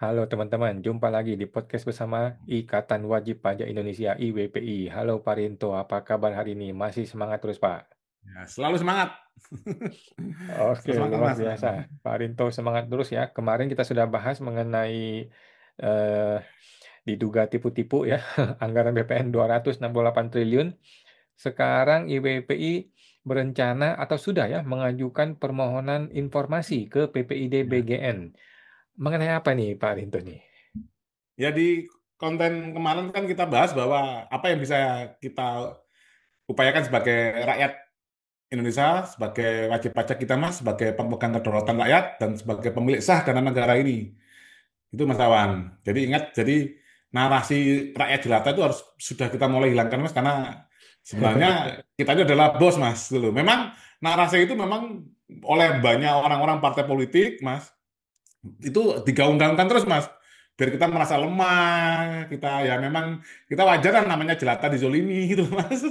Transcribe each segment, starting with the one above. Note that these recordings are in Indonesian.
Halo teman-teman, jumpa lagi di podcast bersama Ikatan Wajib Pajak Indonesia IWPI. Halo Pak Rinto, apa kabar hari ini? Masih semangat terus Pak? Ya, selalu semangat. Oke, Selalu semangat luar Mas. biasa. Pak Rinto semangat terus ya. Kemarin kita sudah bahas mengenai eh, diduga tipu-tipu ya, anggaran BPN 268 triliun. Sekarang IWPI berencana atau sudah ya mengajukan permohonan informasi ke PPID Ya. BGN. Mengenai apa nih Pak Rinto nih? Ya, di konten kemarin kan kita bahas bahwa apa yang bisa kita upayakan sebagai rakyat Indonesia, sebagai wajib pajak kita Mas, sebagai pemegang kedaulatan rakyat dan sebagai pemilik sah dana negara ini. Itu Mas Awan. Jadi ingat, jadi narasi rakyat jelata itu harus sudah kita mulai hilangkan Mas, karena sebenarnya kita ini adalah bos Mas dulu. Memang narasi itu memang oleh banyak orang-orang partai politik Mas itu digaung-gaungkan terus Mas, biar kita merasa lemah, kita ya memang kita wajar kan, namanya jelata dizolimi gitu Mas.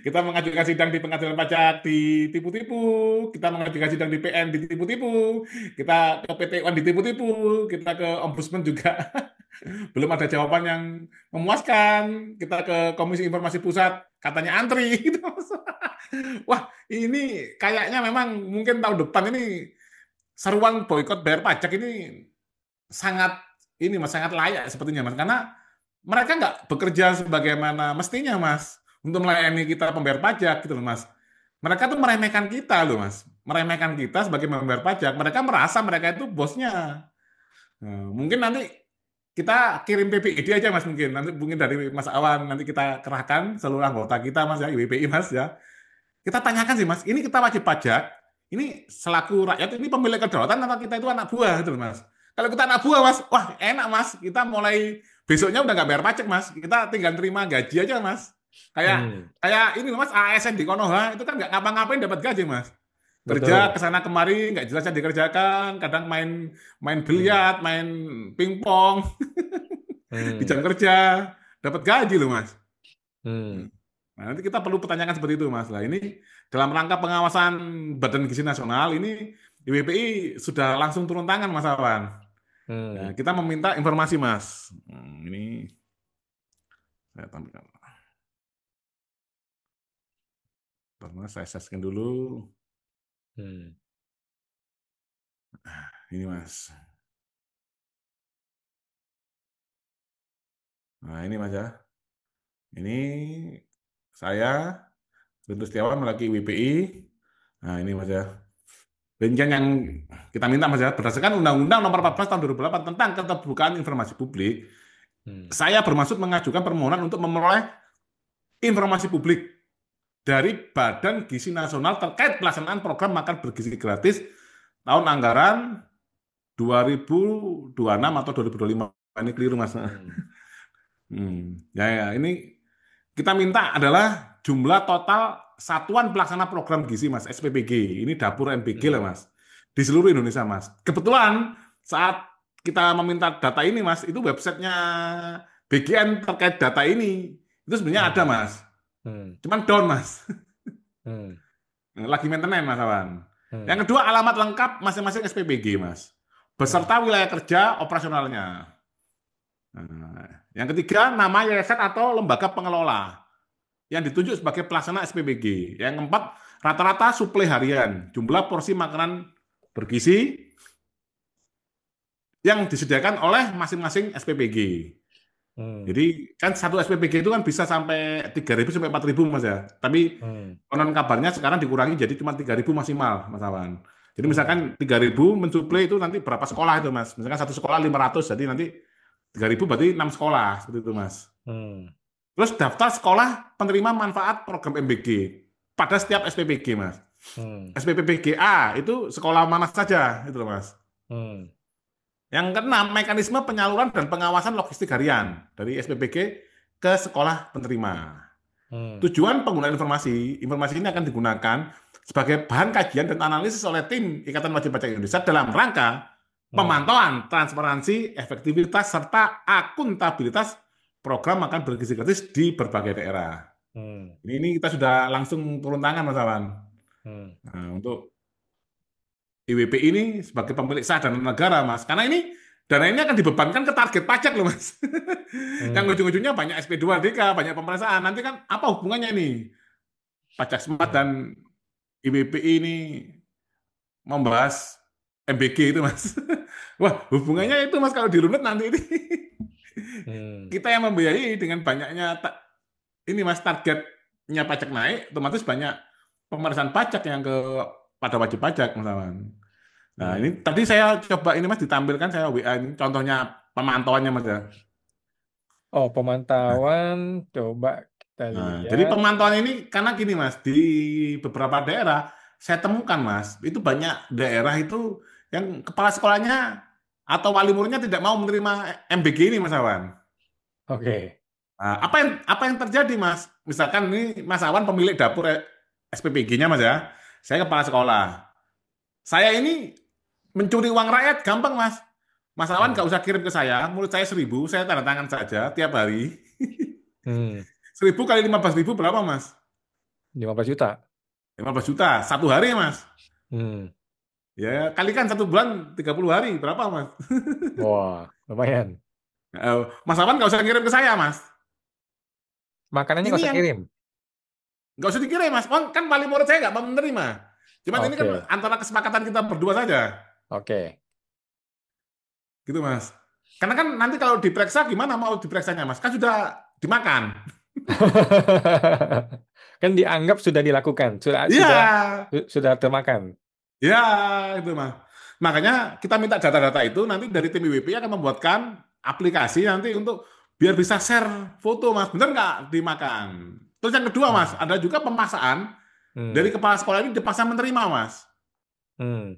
Kita mengajukan sidang di pengadilan pajak ditipu-tipu, kita mengajukan sidang di PN ditipu-tipu, kita ke PT UN ditipu-tipu, kita ke Ombudsman juga belum ada jawaban yang memuaskan, kita ke Komisi Informasi Pusat katanya antri gitu Mas. Wah, ini kayaknya memang mungkin tahun depan ini seruan boykot bayar pajak ini sangat Mas, sangat layak sepertinya Mas, karena mereka nggak bekerja sebagaimana mestinya Mas untuk melayani kita pembayar pajak gitu loh Mas. Mereka tuh meremehkan kita loh Mas, meremehkan kita sebagai pembayar pajak. Mereka merasa mereka itu bosnya. Nah, mungkin nanti kita kirim PPID aja Mas, mungkin dari Mas Awan nanti kita kerahkan seluruh anggota kita Mas ya, IWPI Mas ya. Kita tanyakan sih Mas, ini kita wajib pajak, ini selaku rakyat ini pemilik kedaulatan apa kita itu anak buah gitu loh Mas. Kalau kita anak buah Mas, wah enak Mas, kita mulai besoknya udah nggak bayar pajak Mas, kita tinggal terima gaji aja Mas. Kayak Hmm, kayak ini loh Mas, ASN di Konoha itu kan nggak ngapa-ngapain dapat gaji Mas. Kerja betul. ke sana kemari nggak jelas yang dikerjakan, kadang main main Hmm. biliar, main pingpong di Hmm, jam kerja, dapat gaji loh Mas. hmm, Nah, nanti kita perlu pertanyakan seperti itu, Mas. Lah, ini dalam rangka pengawasan Badan Gizi Nasional ini IWPI sudah langsung turun tangan, Mas Awan. Nah, hmm. kita meminta informasi, Mas. Ini saya tampilkan. Bentar, Mas, saya share dulu. Hmm. Ini, Mas. Nah, ini, Mas ya. Ini saya, Guntur Setiawan, mewakili IWPI. Nah, ini, Mas ya. Rincian yang kita minta, Mas ya, berdasarkan Undang-Undang Nomor 14 Tahun 2008 tentang Keterbukaan Informasi Publik, Hmm. saya bermaksud mengajukan permohonan untuk memperoleh informasi publik dari Badan Gizi Nasional terkait pelaksanaan program makan bergizi gratis tahun anggaran 2026 atau 2025. Ini keliru Mas. Hmm. Ya, ini kita minta adalah jumlah total satuan pelaksana program gizi Mas, SPPG. Ini dapur MBG lah Hmm. Mas. Di seluruh Indonesia Mas. Kebetulan saat kita meminta data ini Mas, itu websitenya BGN terkait data ini. Itu sebenarnya ada Hmm. Mas. Hmm. Cuman down Mas. Hmm. Lagi maintenance Mas Awan. Yang Hmm. kedua, alamat lengkap masing-masing SPBG Mas. Hmm. Beserta wilayah kerja operasionalnya. Nah, yang ketiga, nama yayasan atau lembaga pengelola yang ditunjuk sebagai pelaksana SPBG. Yang keempat, rata-rata suplai harian, jumlah porsi makanan bergizi yang disediakan oleh masing-masing SPBG. Hmm. Jadi kan satu SPBG itu kan bisa sampai 3.000 sampai 4.000 Mas ya. Tapi Hmm. konon kabarnya sekarang dikurangi jadi cuma 3.000 maksimal Mas Awan. Jadi misalkan Hmm. 3.000 mensuplai itu nanti berapa sekolah itu Mas? Misalkan satu sekolah 500, jadi nanti 3.000 berarti 6 sekolah seperti itu Mas. Hmm. Terus daftar sekolah penerima manfaat program MBG pada setiap SPBG Mas. Hmm. SPPBG A itu sekolah mana saja itu loh Mas. Hmm. Yang keenam, mekanisme penyaluran dan pengawasan logistik harian dari SPBG ke sekolah penerima. Hmm. Tujuan penggunaan informasi, informasi ini akan digunakan sebagai bahan kajian dan analisis oleh tim Ikatan Wajib Pajak Indonesia dalam rangka Hmm. pemantauan transparansi, efektivitas, serta akuntabilitas program makan bergizi gratis di berbagai daerah. Hmm. Ini kita sudah langsung turun tangan, Mas Awan. Hmm. Nah, untuk IWP ini sebagai pemilik sah dan negara, Mas. Karena ini dana ini akan dibebankan ke target pajak loh Mas. Yang Hmm. ujung-ujungnya banyak SP2DK, banyak pemeriksaan. Nanti kan apa hubungannya nih pajak smart Hmm. dan IBPI ini membahas MBG itu Mas. Wah, Hmm. hubungannya itu Mas kalau dirunut nanti ini Hmm. kita yang membiayai dengan banyaknya ini Mas targetnya pajak naik, otomatis banyak pemeriksaan pajak yang ke pada wajib pajak Mas Awan. Nah, ini Hmm. tadi saya coba ini Mas ditampilkan saya WA ini contohnya pemantauannya Mas ya. Oh, pemantauan. Coba kita Nah, jadi lihat. pemantauan ini karena gini Mas, di beberapa daerah saya temukan Mas, itu banyak daerah itu yang kepala sekolahnya atau wali muridnya tidak mau menerima MBG ini Mas Awan. Oke. Nah, apa yang terjadi Mas? Misalkan ini Mas Awan pemilik dapur SPPG-nya Mas ya, saya kepala sekolah. Saya ini mencuri uang rakyat gampang Mas. Mas Awan Hmm. nggak usah kirim ke saya, murid saya 1.000, saya tanda tangan saja tiap hari. Hmm. 1.000 kali 15.000 berapa Mas? 15 juta. 15 juta, satu hari Mas. Hmm. Ya, kalikan 1 bulan 30 hari, berapa Mas? Wah, lumayan. Mas Awan nggak usah kirim ke saya Mas. Makanannya Ini nggak usah yang kirim. nggak usah dikirim Mas. Kan wali murid saya nggak mau menerima. Cuman ini kan Oke. antara kesepakatan kita berdua saja. Oke. Gitu Mas. Karena kan nanti kalau diperiksa gimana mau diperiksanya Mas? Kan sudah dimakan. Kan dianggap sudah dilakukan, sudah Iya, sudah sudah termakan. ya itu Mas. Makanya kita minta data-data itu nanti dari tim IWP akan membuatkan aplikasi nanti untuk biar bisa share foto Mas. Bener nggak dimakan? Terus yang kedua Mas, Hmm. ada juga pemaksaan dari Hmm. kepala sekolah ini dipaksa menerima Mas. Hmm.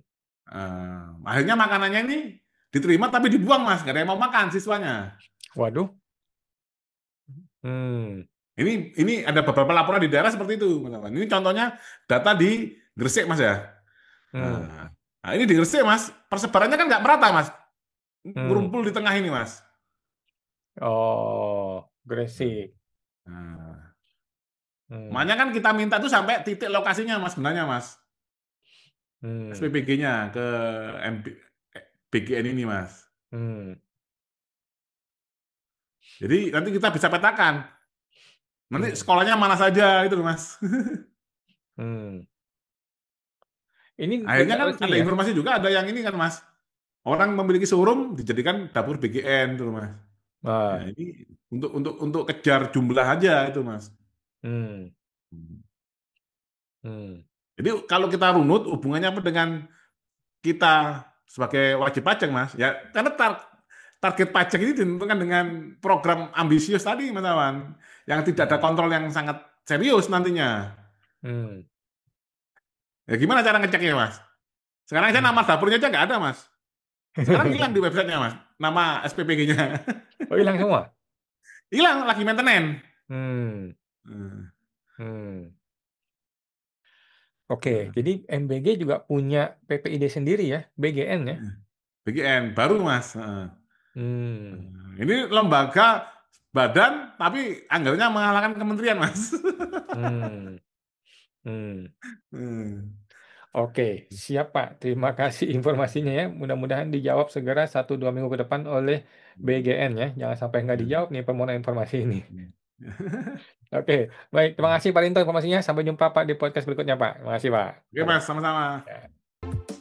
Akhirnya makanannya ini diterima tapi dibuang Mas. Nggak ada yang mau makan siswanya. Waduh. Hmm. Ini ada beberapa laporan di daerah seperti itu, teman-teman. Ini contohnya data di Gresik, Mas ya. Hmm. Nah, nah, ini di Gresik, Mas. Persebarannya kan nggak merata, Mas. Hmm. Ngurumpul di tengah ini, Mas. Oh, Gresik. Nah, Hmm. makanya kan kita minta tuh sampai titik lokasinya, Mas, sebenarnya, Mas. Hmm. SPPG-nya ke BGN ini, Mas. Hmm. Jadi nanti kita bisa petakan. Nanti Hmm. sekolahnya mana saja itu, Mas. Hmm. Ini Akhirnya nggak kan resmi ada ya? informasi juga ada yang ini kan, Mas. Orang memiliki showroom dijadikan dapur BGN tuh, Mas. Ya, Ah. ini untuk kejar jumlah aja itu, Mas. Hmm. Hmm. Jadi kalau kita runut hubungannya apa dengan kita sebagai wajib pajak, Mas? Ya, karena target pajak ini ditentukan dengan program ambisius tadi, Mas Awan, yang tidak ada Hmm. kontrol yang sangat serius nantinya. Hmm. Ya gimana cara ngeceknya, Mas? Sekarang saya nama Hmm. dapurnya aja nggak ada, Mas. Sekarang hilang di websitenya, Mas. Nama SPPG-nya. Oh, hilang semua? Hilang, lagi maintenance. Hmm. Hmm. Hmm. Oke, Hmm. jadi MBG juga punya PPID sendiri ya, BGN ya. BGN, baru, Mas. Hmm. Ini lembaga badan tapi anggarannya mengalahkan kementerian, Mas. Hmm. Hmm. Hmm. Oke, siap Pak. Terima kasih informasinya ya. Mudah-mudahan dijawab segera 1-2 minggu ke depan oleh BGN ya. Jangan sampai nggak dijawab nih permohonan informasi ini. Oke, baik. Terima kasih Pak Rinto informasinya. Sampai jumpa Pak di podcast berikutnya Pak. Terima kasih Pak. Oke, Mari. Mas, sama-sama. Ya.